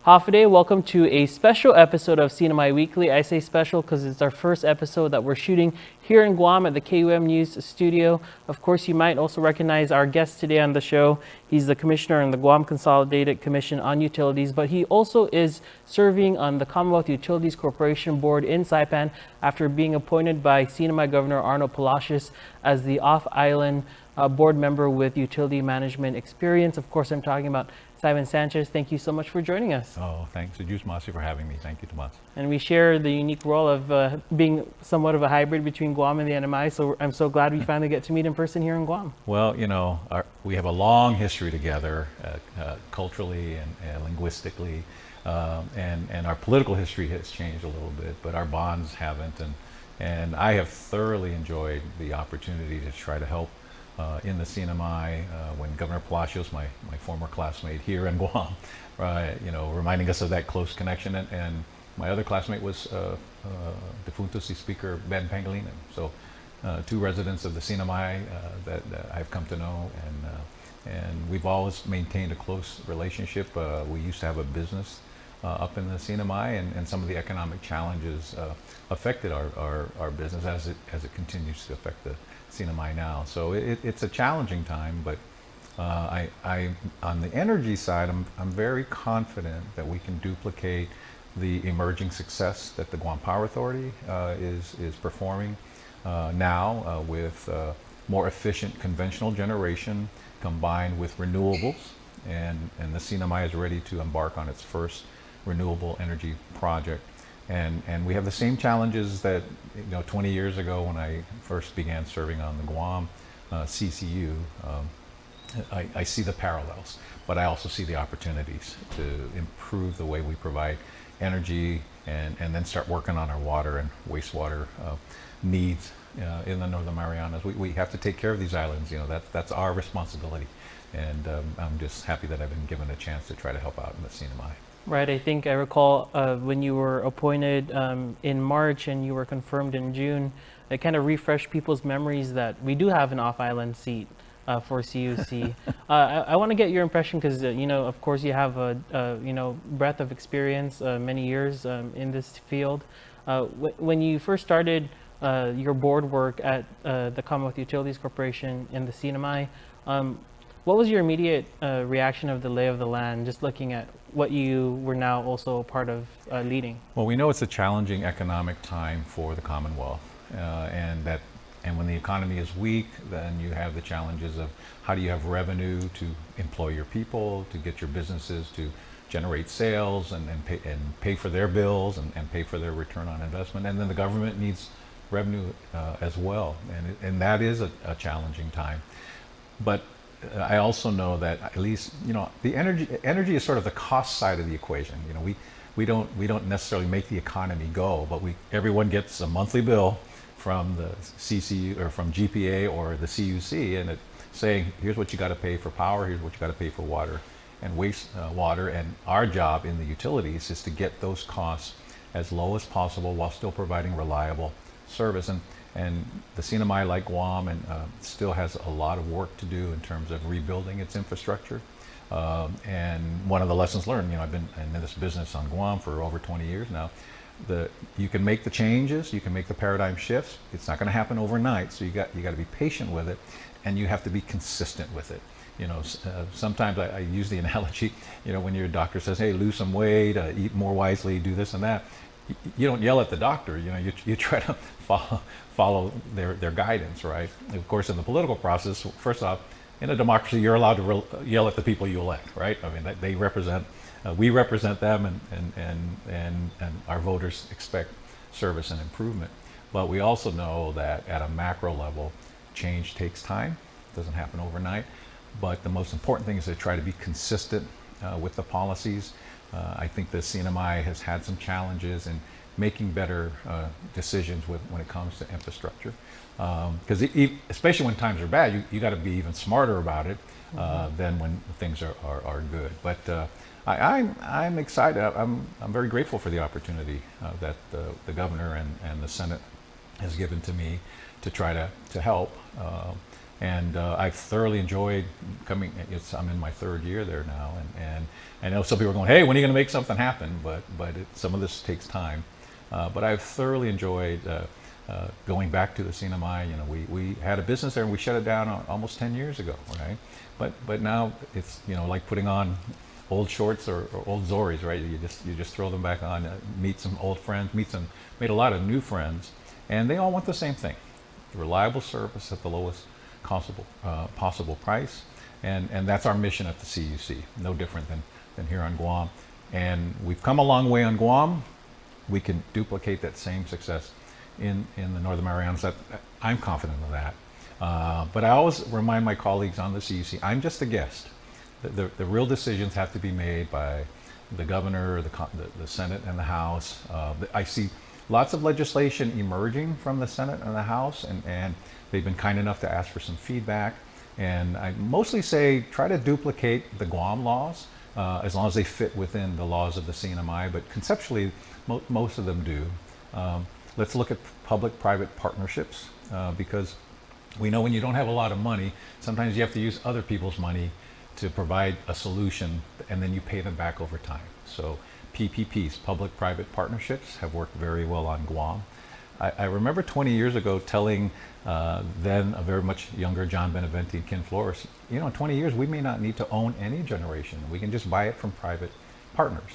Hafaday, welcome to a special episode of CNMI Weekly. I say special because it's our first episode that we're shooting here in Guam at the KUM News studio. Of course, you might also recognize our guest today on the show. He's the commissioner in the Guam Consolidated Commission on Utilities, but he also is serving on the Commonwealth Utilities Corporation Board in Saipan after being appointed by CNMI Governor Arnold Palacios as the off-island board member with utility management experience. Of course, I'm talking about Simon Sanchez. Thank you so much for joining us. Oh, thanks, Ajus Masi, for having me. Thank you, Tomas. And we share the unique role of being somewhat of a hybrid between Guam and the NMI, so I'm so glad we finally get to meet in person here in Guam. Well, you know, we have a long history together, culturally and linguistically, and our political history has changed a little bit, but our bonds haven't. And I have thoroughly enjoyed the opportunity to try to help in the CNMI when Governor Palacios, my former classmate here in Guam, you know, reminding us of that close connection. And my other classmate was defunto Speaker Ben Pangilinan. So two residents of the CNMI that I've come to know, and we've always maintained a close relationship. We used to have a business up in the CNMI, and some of the economic challenges affected our business as it continues to affect the CNMI now. So it's a challenging time, but I on the energy side, I'm very confident that we can duplicate the emerging success that the Guam Power Authority is performing now with more efficient conventional generation combined with renewables, and the CNMI is ready to embark on its first renewable energy project. And we have the same challenges that, you know, 20 years ago when I first began serving on the Guam CCU. I see the parallels, but I also see the opportunities to improve the way we provide energy and then start working on our water and wastewater needs in the Northern Marianas. We have to take care of these islands. You know, that's our responsibility. And I'm just happy that I've been given a chance to try to help out in the CNMI. Right, I think I recall when you were appointed in March and you were confirmed in June, it kind of refreshed people's memories that we do have an off-island seat for CUC. I want to get your impression because, you know, of course you have a you know, breadth of experience, many years in this field. When you first started your board work at the Commonwealth Utilities Corporation in the CNMI, what was your immediate reaction of the lay of the land, just looking at what you were now also a part of leading? Well, we know it's a challenging economic time for the Commonwealth, and when the economy is weak, then you have the challenges of how do you have revenue to employ your people, to get your businesses to generate sales and pay for their bills and pay for their return on investment, and then the government needs revenue as well, and that is a challenging time. But I also know that, at least, you know, the energy is sort of the cost side of the equation. You know, we don't necessarily make the economy go, but everyone gets a monthly bill from the CCU or from GPA or the CUC, and it's saying, here's what you got to pay for power, here's what you got to pay for water and waste water, and our job in the utilities is to get those costs as low as possible while still providing reliable service. And the CNMI, like Guam, and still has a lot of work to do in terms of rebuilding its infrastructure. And one of the lessons learned, you know, I've been in this business on Guam for over 20 years now. You can make the changes, you can make the paradigm shifts. It's not going to happen overnight, so you got to be patient with it, and you have to be consistent with it. You know, sometimes I use the analogy, you know, when your doctor says, hey, lose some weight, eat more wisely, do this and that. You don't yell at the doctor, you know, you try to follow their guidance, right? Of course, in the political process, first off, in a democracy, you're allowed to yell at the people you elect, right? I mean, they represent, we represent them, and our voters expect service and improvement. But we also know that at a macro level, change takes time. It doesn't happen overnight. But the most important thing is to try to be consistent with the policies. I think the CNMI has had some challenges in making better decisions when it comes to infrastructure. Because especially when times are bad, you got to be even smarter about it than when things are good. But I'm excited. I'm very grateful for the opportunity that the governor and the Senate has given to me to try to help. And I've thoroughly enjoyed coming. I'm in my third year there now, and I know some people are going, "Hey, when are you going to make something happen?" But some of this takes time. But I've thoroughly enjoyed going back to the CNMI. You know, we had a business there and we shut it down almost 10 years ago, right? But now it's, you know, like putting on old shorts or old Zoris, right? You just throw them back on, meet some old friends, made a lot of new friends, and they all want the same thing: reliable service at the lowest possible price, and that's our mission at the CUC. No different than here on Guam, and we've come a long way on Guam. We can duplicate that same success in the Northern Marianas. I'm confident of that. But I always remind my colleagues on the CUC, I'm just a guest. The real decisions have to be made by the governor, the Senate, and the House. I see lots of legislation emerging from the Senate and the House, and they've been kind enough to ask for some feedback. And I mostly say try to duplicate the Guam laws, as long as they fit within the laws of the CNMI, but conceptually, most of them do. Let's look at public-private partnerships, because we know when you don't have a lot of money, sometimes you have to use other people's money to provide a solution, and then you pay them back over time. So PPPs, public-private partnerships, have worked very well on Guam. I remember 20 years ago telling then a very much younger John Beneventi and Ken Flores, you know, in 20 years we may not need to own any generation. We can just buy it from private partners.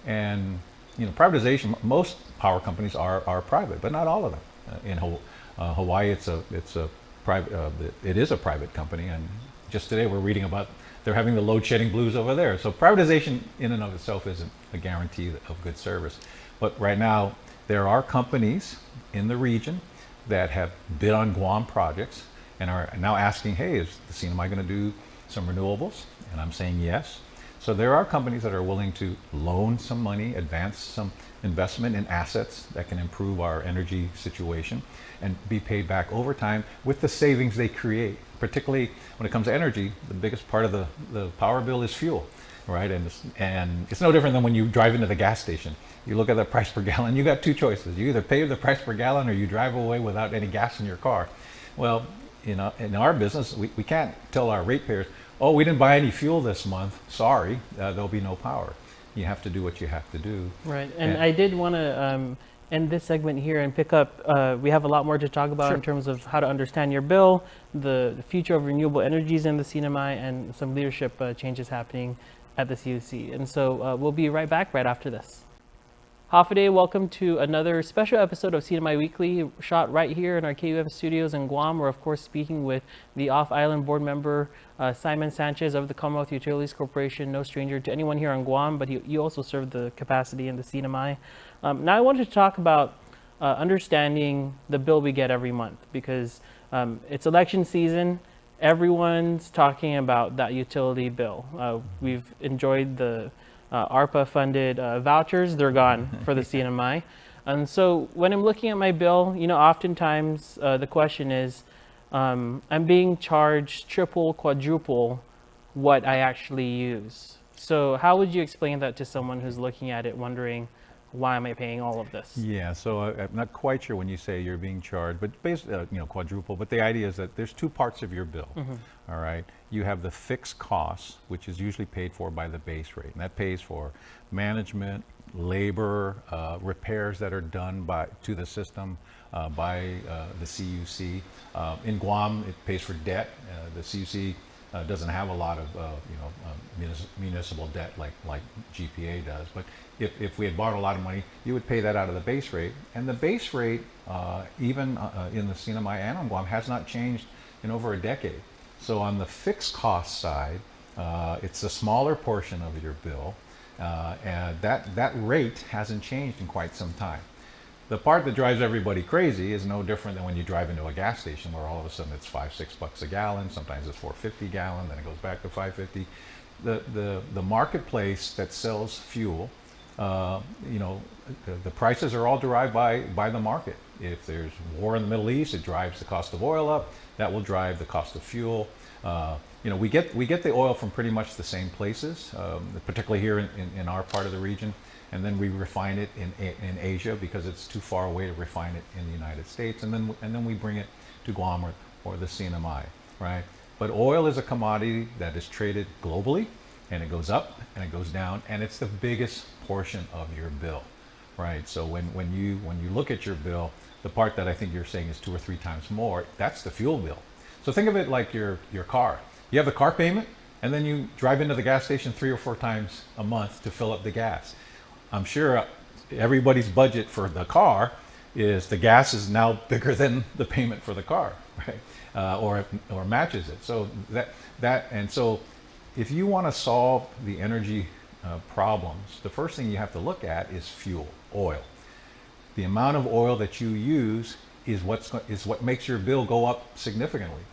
And you know, privatization, most power companies are private, but not all of them. In Hawaii, it is a private company, and just today we're reading about they're having the load shedding blues over there. So privatization in and of itself isn't a guarantee of good service. But right now, there are companies in the region that have bid on Guam projects and are now asking, hey, is the CNMI going to do some renewables? And I'm saying yes. So there are companies that are willing to loan some money, advance some investment in assets that can improve our energy situation and be paid back over time with the savings they create. Particularly when it comes to energy, the biggest part of the power bill is fuel, right? And it's no different than when you drive into the gas station. You look at the price per gallon, you got two choices. You either pay the price per gallon or you drive away without any gas in your car. Well, you know, in our business, we can't tell our ratepayers, oh, we didn't buy any fuel this month, sorry, there'll be no power. You have to do what you have to do. Right, and I did want to end this segment here and pick up, we have a lot more to talk about in terms of how to understand your bill, the future of renewable energies in the CNMI, and some leadership changes happening at the CUC. And so we'll be right back right after this. Hafaday, welcome to another special episode of CNMI Weekly, shot right here in our KUF studios in Guam. We're of course speaking with the off-island board member, Simon Sanchez of the Commonwealth Utilities Corporation, no stranger to anyone here on Guam, but you also serve the capacity in the CNMI. Now I wanted to talk about understanding the bill we get every month, because it's election season. Everyone's talking about that utility bill. We've enjoyed the ARPA-funded vouchers. They're gone for the CNMI. And so when I'm looking at my bill, you know, oftentimes the question is, I'm being charged triple, quadruple what I actually use. So how would you explain that to someone who's looking at it wondering, why am I paying all of this? Yeah, so I'm not quite sure when you say you're being charged, but basically, you know, quadruple. But the idea is that there's two parts of your bill. All right, you have the fixed costs, which is usually paid for by the base rate, and that pays for management, labor, repairs that are done to the system by the CUC. In Guam, it pays for debt. The CUC doesn't have a lot of municipal debt like GPA does, but if we had borrowed a lot of money, you would pay that out of the base rate. And the base rate, even in the CNMI and on Guam, has not changed in over a decade. So on the fixed cost side, it's a smaller portion of your bill, and that rate hasn't changed in quite some time. The part that drives everybody crazy is no different than when you drive into a gas station where all of a sudden it's $5-6 a gallon, sometimes it's $4.50 a gallon, then it goes back to $5.50. The marketplace that sells fuel, you know, the prices are all derived by the market. If there's war in the Middle East, it drives the cost of oil up. That will drive the cost of fuel. You know, we get the oil from pretty much the same places, particularly here in our part of the region, and then we refine it in Asia because it's too far away to refine it in the United States, and then we bring it to Guam or the CNMI. right? But oil is a commodity that is traded globally, and it goes up and it goes down, and it's the biggest portion of your bill, right? So when you look at your bill, the part that I think you're saying is 2 or 3 times more, that's the fuel bill. So think of it like your car. You have the car payment, and then you drive into the gas station 3 or 4 times a month to fill up the gas. I'm sure everybody's budget for the car is the gas is now bigger than the payment for the car, right? Or matches it. So so if you want to solve the energy problems, the first thing you have to look at is fuel, oil. The amount of oil that you use is what makes your bill go up significantly.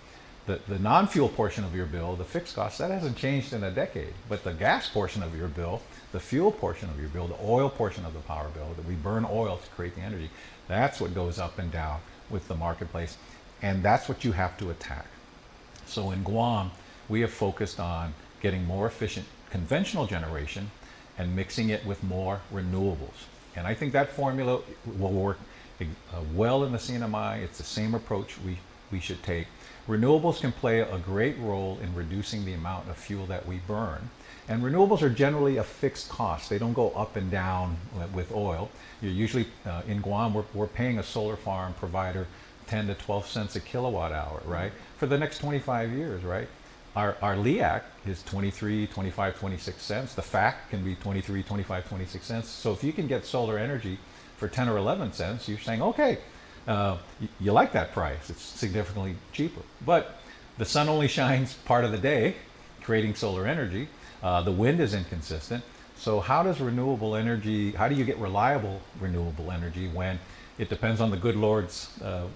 The non-fuel portion of your bill, the fixed cost, that hasn't changed in a decade. But the gas portion of your bill, the fuel portion of your bill, the oil portion of the power bill, that we burn oil to create the energy, that's what goes up and down with the marketplace. And that's what you have to attack. So in Guam, we have focused on getting more efficient conventional generation and mixing it with more renewables. And I think that formula will work well in the CNMI. It's the same approach we should take. Renewables can play a great role in reducing the amount of fuel that we burn. And renewables are generally a fixed cost. They don't go up and down with oil. You're usually, in Guam, we're paying a solar farm provider 10 to 12 cents a kilowatt hour, right? For the next 25 years, right? Our LEAC is 23, 25, 26 cents. The FAC can be 23, 25, 26 cents. So if you can get solar energy for 10 or 11 cents, you're saying, okay, you like that price. It's significantly cheaper. But the sun only shines part of the day, creating solar energy. The wind is inconsistent. So how does renewable energy, how do you get reliable renewable energy when it depends on the good Lord's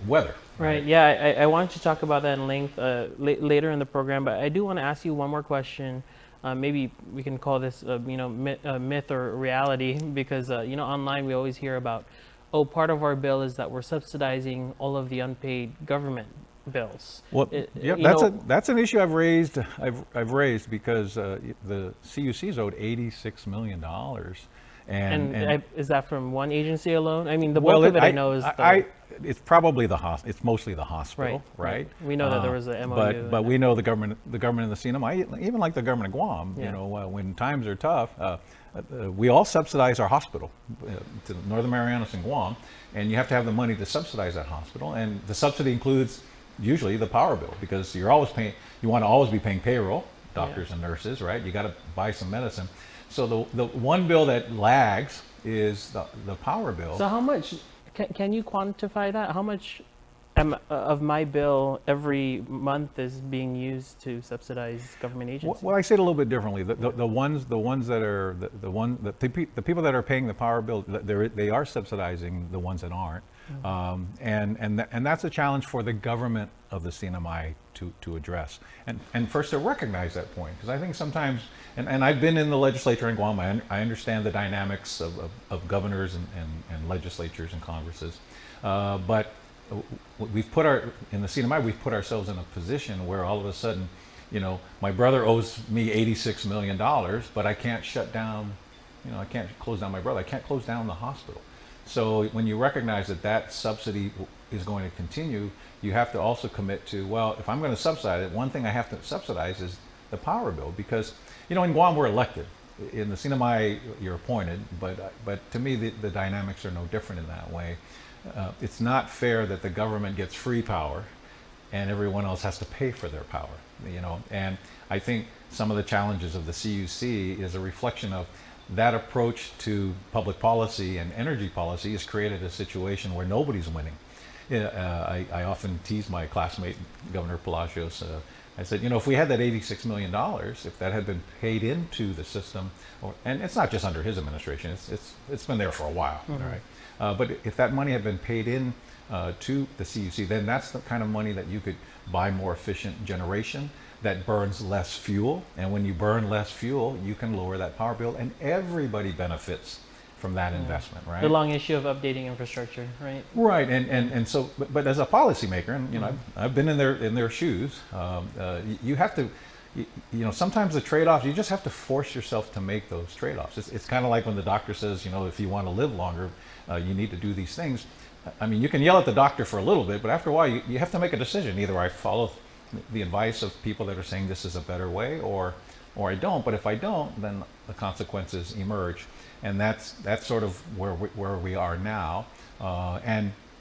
weather? Right. Yeah, I want to talk about that in length later in the program, but I do want to ask you one more question. Maybe we can call this, myth or reality, because online we always hear about, oh, part of our bill is that we're subsidizing all of the unpaid government bills. Well, that's an issue I've raised. I've raised because the CUC's owed $86 million. And is that from one agency alone? I mean, the bulk of it I know is it's probably it's mostly the hospital, right? We know that there was a MOU. But we know the government in the CNMI, even like the government of Guam, when times are tough, we all subsidize our hospital to Northern Marianas and Guam, and you have to have the money to subsidize that hospital, and the subsidy includes usually the power bill, because you want to always be paying payroll, doctors and nurses, right? You got to buy some medicine. So the one bill that lags is the power bill. So how much, can you quantify that? How much of my bill every month is being used to subsidize government agencies? Well, I say it a little bit differently. The people that are paying the power bill, they are subsidizing the ones that aren't. Mm-hmm. And that's a challenge for the government of the CNMI to address, and first to recognize that point, because I think sometimes, and I've been in the legislature in Guam, I understand the dynamics of governors and legislatures and congresses, but in the CNMI we've put ourselves in a position where all of a sudden, my brother owes me $86 million, but I can't shut down, I can't close down my brother, I can't close down the hospital. So when you recognize that subsidy is going to continue, you have to also commit to, well, if I'm going to subsidize it, one thing I have to subsidize is the power bill, because, in Guam we're elected. In the CNMI you're appointed, but to me the dynamics are no different in that way. It's not fair that the government gets free power and everyone else has to pay for their power, and I think some of the challenges of the CUC is a reflection of that approach to public policy and energy policy has created a situation where nobody's winning. I often tease my classmate, Governor Palacios. I said, if we had that $86 million, if that had been paid into the system, and it's not just under his administration, it's been there for a while, mm-hmm. Right? But if that money had been paid in to the CUC, then that's the kind of money that you could buy more efficient generation that burns less fuel. And when you burn less fuel, you can lower that power bill, and everybody benefits from that investment, right? The long issue of updating infrastructure, right? Right, and so, but as a policymaker, and I've been in their shoes. You have to, sometimes the trade-offs, you just have to force yourself to make those trade-offs. It's kind of like when the doctor says, if you want to live longer, you need to do these things. I mean, you can yell at the doctor for a little bit, but after a while, you have to make a decision. Either I follow the advice of people that are saying this is a better way, or I don't. But if I don't, then the consequences emerge, and that's sort of where we are now.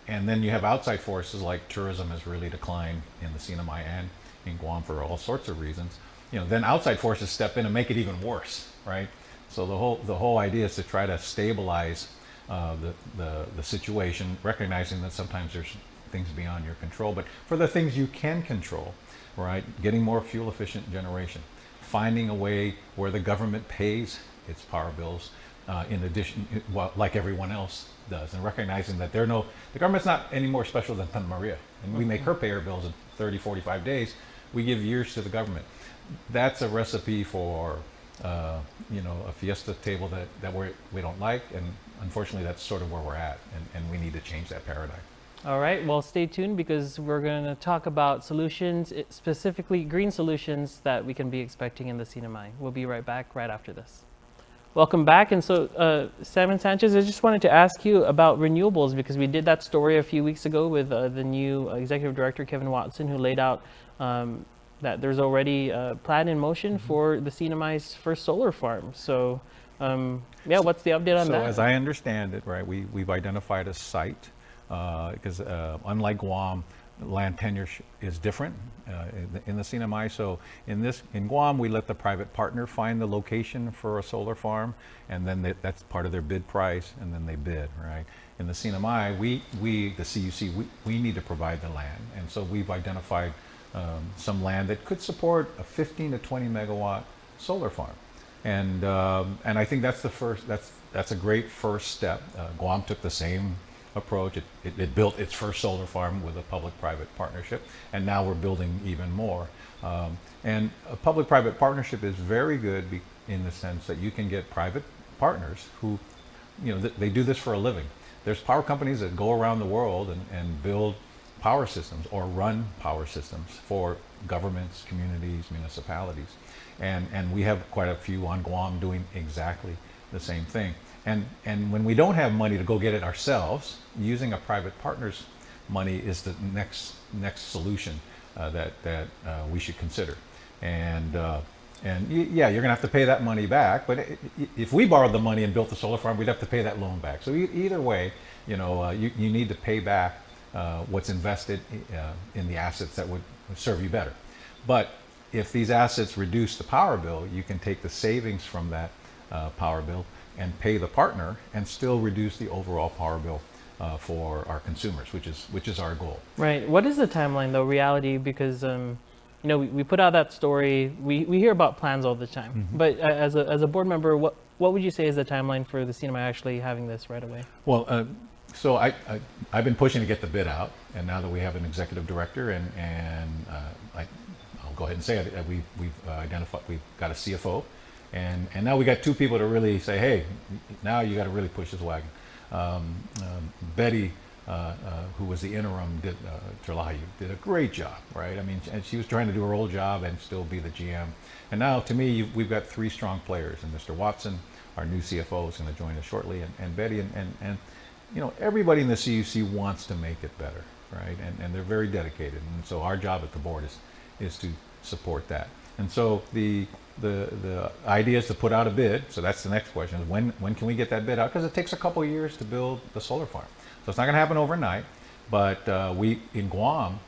And then you have outside forces like tourism has really declined in the CNMI and in Guam for all sorts of reasons. Then outside forces step in and make it even worse, right? So the whole idea is to try to stabilize the situation, recognizing that sometimes there's things beyond your control. But for the things you can control, right, getting more fuel efficient generation, finding a way where the government pays its power bills in addition, well, like everyone else does, and recognizing that the government's not any more special than Santa Maria, and we make her pay her bills in 30, 45 days. We give years to the government. That's a recipe for a fiesta table that we don't like, and unfortunately that's sort of where we're at, and we need to change that paradigm. All right, well, stay tuned because we're going to talk about solutions, specifically green solutions that we can be expecting in the CNMI. We'll be right back right after this. Welcome back. And so, Simon Sanchez, I just wanted to ask you about renewables, because we did that story a few weeks ago with the new executive director, Kevin Watson, who laid out that there's already a plan in motion for the CNMI's first solar farm. So, what's the update on that? So as I understand it, right, we've identified a site because unlike Guam, land tenure is different in the CNMI. So in Guam, we let the private partner find the location for a solar farm, and then that's part of their bid price, and then they bid, right? In the CNMI, we the CUC, we need to provide the land, and so we've identified some land that could support a 15 to 20 megawatt solar farm, and I think that's that's a great first step. Guam took the same approach. It built its first solar farm with a public-private partnership, and now we're building even more. And a public-private partnership is very good in the sense that you can get private partners who, they do this for a living. There's power companies that go around the world and build power systems or run power systems for governments, communities, municipalities. And we have quite a few on Guam doing exactly the same thing. And when we don't have money to go get it ourselves, using a private partner's money is the next solution that we should consider. And you're gonna have to pay that money back. But if we borrowed the money and built the solar farm, we'd have to pay that loan back. So either way, you need to pay back what's invested in the assets that would serve you better. But if these assets reduce the power bill, you can take the savings from that power bill and pay the partner and still reduce the overall power bill for our consumers, which is our goal. Right. What is the timeline, though, reality? Because we put out that story. We hear about plans all the time. Mm-hmm. But as a board member, what would you say is the timeline for the CNMI actually having this right away? Well, so I've been pushing to get the bid out, and now that we have an executive director, and I'll go ahead and say it, we've identified, we've got a CFO. And now we got two people to really say, hey, now you got to really push this wagon. Betty, who was the interim, Terlahayu, did a great job, right? I mean, and she was trying to do her old job and still be the GM. And now, to me, we've got three strong players, and Mr. Watson, our new CFO, is going to join us shortly, and Betty, and everybody in the CUC wants to make it better, right? And they're very dedicated, and so our job at the board is to support that. And so the idea is to put out a bid. So that's the next question: is when can we get that bid out? Because it takes a couple of years to build the solar farm, so it's not going to happen overnight. But in Guam,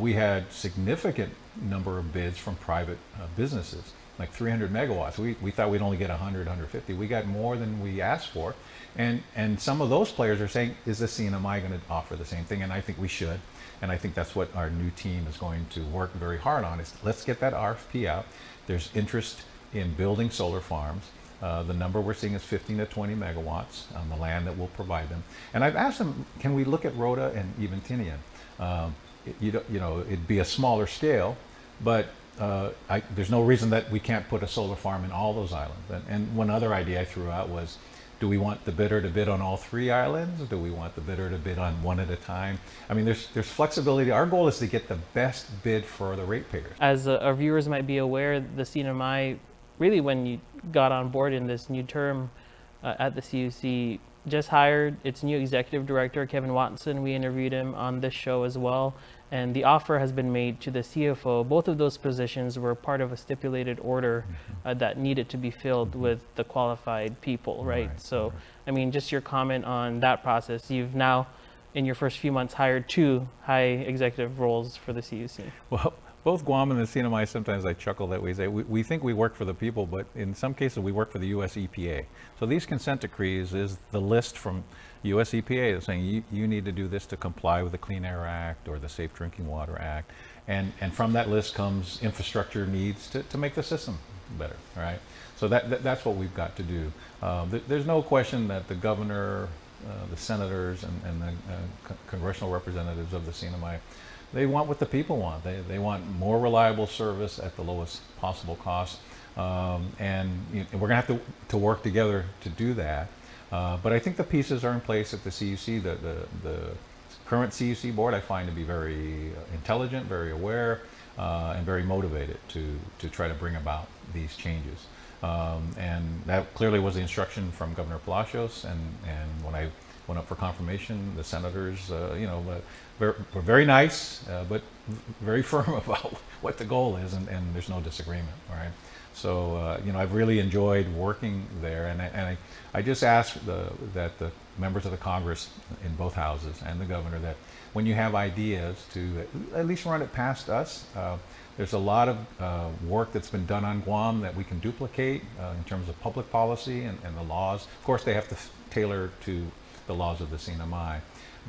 we had significant number of bids from private businesses, like 300 megawatts. We thought we'd only get 100, 150. We got more than we asked for, and some of those players are saying, is the CNMI going to offer the same thing? And I think we should. And I think that's what our new team is going to work very hard on, is let's get that RFP out. There's interest in building solar farms. The number we're seeing is 15 to 20 megawatts on the land that we'll provide them. And I've asked them, can we look at Rota and even Tinian? It'd be a smaller scale, but there's no reason that we can't put a solar farm in all those islands. And one other idea I threw out was, do we want the bidder to bid on all three islands? Do we want the bidder to bid on one at a time? I mean, there's flexibility. Our goal is to get the best bid for the ratepayers. As our viewers might be aware, the CNMI, really when you got on board in this new term, at the CUC just hired its new executive director, Kevin Watson. We interviewed him on this show as well. And the offer has been made to the CFO. Both of those positions were part of a stipulated order that needed to be filled with the qualified people, right? So, I mean, just your comment on that process. You've now, in your first few months, hired 2 high executive roles for the CUC. Well, both Guam and the CNMI, sometimes I chuckle that we say, we think we work for the people, but in some cases we work for the US EPA. So these consent decrees is the list from US EPA that's saying you need to do this to comply with the Clean Air Act or the Safe Drinking Water Act. And from that list comes infrastructure needs to make the system better, right? So that's what we've got to do. There's no question that the governor, the senators, and the congressional representatives of the CNMI, they want what the people want. They want more reliable service at the lowest possible cost. And we're going to have to work together to do that. But I think the pieces are in place at the CUC. The current CUC board I find to be very intelligent, very aware, and very motivated to try to bring about these changes. And that clearly was the instruction from Governor Palacios. And when I went up for confirmation, the senators, were very nice, but very firm about what the goal is, and there's no disagreement, right? So, I've really enjoyed working there, and I just ask that the members of the Congress in both houses and the governor that when you have ideas to at least run it past us. There's a lot of work that's been done on Guam that we can duplicate in terms of public policy and the laws. Of course, they have to tailor to the laws of the CNMI,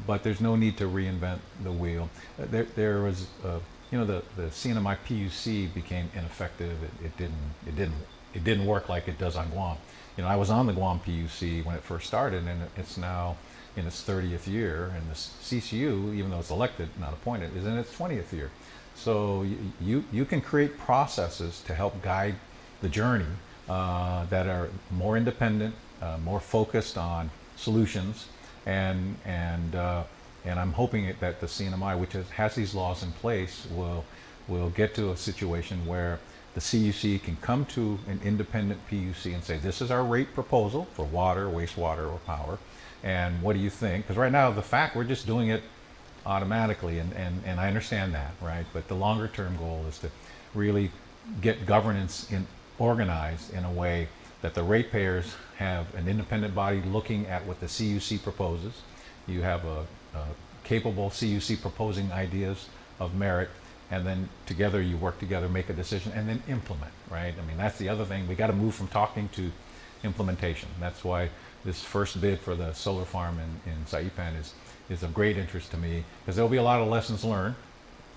but there's no need to reinvent the wheel. There was, the CNMI PUC became ineffective. It didn't work like it does on Guam. I was on the Guam PUC when it first started, and it's now in its 30th year, and the CCU, even though it's elected, not appointed, is in its 20th year. So you can create processes to help guide the journey that are more independent, more focused on solutions, and I'm hoping that the CNMI, which has these laws in place, will get to a situation where the CUC can come to an independent PUC and say, this is our rate proposal for water, wastewater, or power, and what do you think? Because right now, we're just doing it automatically, and I understand that, right? But the longer term goal is to really get governance organized in a way that the ratepayers have an independent body looking at what the CUC proposes. You have a capable CUC proposing ideas of merit, and then together you work together, make a decision, and then implement, right? I mean, that's the other thing. We got to move from talking to implementation. That's why this first bid for the solar farm in Saipan is of great interest to me, because there'll be a lot of lessons learned,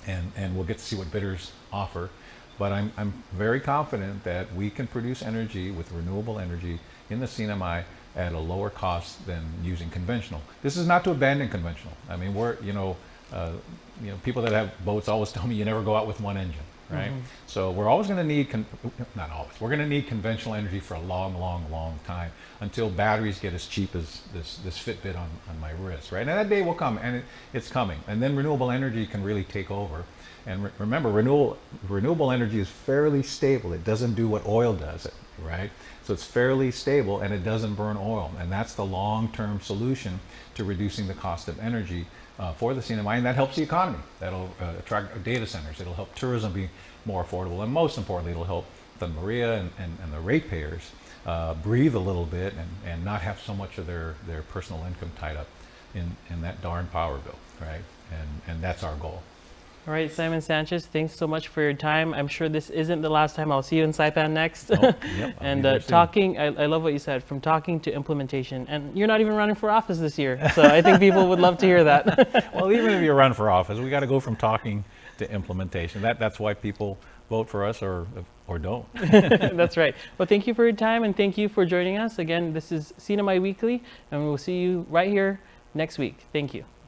and we'll get to see what bidders offer. But I'm very confident that we can produce energy with renewable energy in the CNMI at a lower cost than using conventional. This is not to abandon conventional. I mean, people that have boats always tell me you never go out with one engine, right? Mm-hmm. So we're always going to need, not always, we're going to need conventional energy for a long, long, long time until batteries get as cheap as this Fitbit on my wrist, right? And that day will come, and it's coming. And then renewable energy can really take over. And remember, renewable energy is fairly stable. It doesn't do what oil does, right? So it's fairly stable, and it doesn't burn oil. And that's the long-term solution to reducing the cost of energy for the CNMI, and that helps the economy. That'll attract data centers. It'll help tourism be more affordable, and most importantly, it'll help the Maria and the ratepayers breathe a little bit and not have so much of their personal income tied up in that darn power bill, right? And that's our goal. All right, Simon Sanchez, thanks so much for your time. I'm sure this isn't the last time. I'll see you in Saipan next. Oh, yep, and talking, I love what you said, from talking to implementation. And you're not even running for office this year. So I think people would love to hear that. Well, even if you run for office, we got to go from talking to implementation. That's why people vote for us or don't. That's right. Well, thank you for your time, and thank you for joining us. Again, this is CNMI Weekly, and we'll see you right here next week. Thank you.